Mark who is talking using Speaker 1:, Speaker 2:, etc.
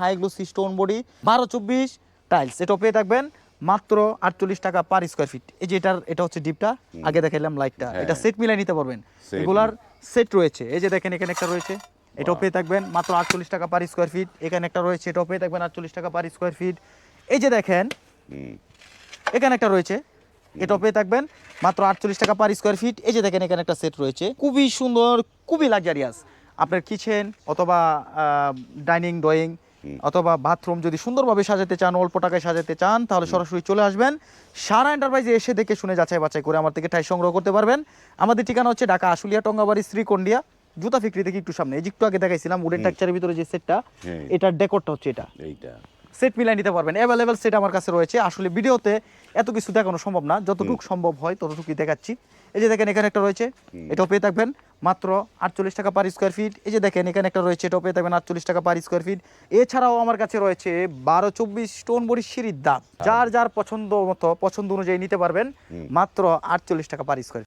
Speaker 1: High glossy stone body 12-24 tiles. এটাও পেয়ে থাকবেন মাত্র 48 টাকা পার স্কোয়ার ফিট। এই যে এটা হচ্ছে ডিপটা, আগে দেখাইলাম লাইটটা, এটা সেট মিলাই নিতে পারবেন। এগুলার সেট রয়েছে, এই যে দেখেন এখানে একটা রয়েছে, এটাও পেয়ে থাকবেন মাত্র 48 টাকা পার স্কোয়ার ফিট। এখানে একটা রয়েছে, এটাও পেয়ে থাকবেন 48 টাকা পার স্কোয়ার ফিট। এই যে দেখেন এখানে একটা রয়েছে, এটাও পেয়ে থাকবেন মাত্র 48 টাকা পার স্কোয়ার ফিট। এই যে দেখেন এখানে একটা সেট রয়েছে, খুবই সুন্দর, খুবই লাক্সারিয়াস। আপনার কিচেন অথবা ডাইনিং ড্রয়িং অথবা বাথরুম যদি সুন্দরভাবে সাজাতে চান, অল্প টাকায় সাজাতে চান, তাহলে সরাসরি চলে আসবেন সারা এন্টারপ্রাইজে, এসে দেখে শুনে যাচাই বাছাই করে আমার থেকে টাই সংগ্রহ করতে পারবেন। আমাদের ঠিকানা হচ্ছে ঢাকা আশুলিয়া টঙ্গাবাড়ি শ্রীকন্ডিয়া জুতা ফ্যাক্টরি থেকে একটু সামনে। এই যে একটু আগে দেখাইছিলাম উডেন টেক্সচারের ভিতরে যে সেটটা, এটার ডেকোরটা হচ্ছে এটা,
Speaker 2: এইটা
Speaker 1: সেট মিলাই নিতে পারবেন। অ্যাভেলেবেল সেট আমার কাছে রয়েছে। আসলে ভিডিওতে এত কিছু দেখানো সম্ভব না, যতটুকু সম্ভব হয় ততটুকুই দেখাচ্ছি। এই যে দেখেন এখানে একটা রয়েছে, এটাও পেয়ে থাকবেন মাত্র 48 টাকা পার স্কোয়ার ফিট। এই যে দেখেন এখানে একটা রয়েছে, এটাও পেয়ে থাকবেন 48 টাকা পার স্কোয়ার ফিট। এছাড়াও আমার কাছে রয়েছে 12-24 স্টোন বডি সিঁড়ির দাঁত, যার যার পছন্দ মতো পছন্দ অনুযায়ী নিতে পারবেন মাত্র 48 টাকা পার স্কোয়ার।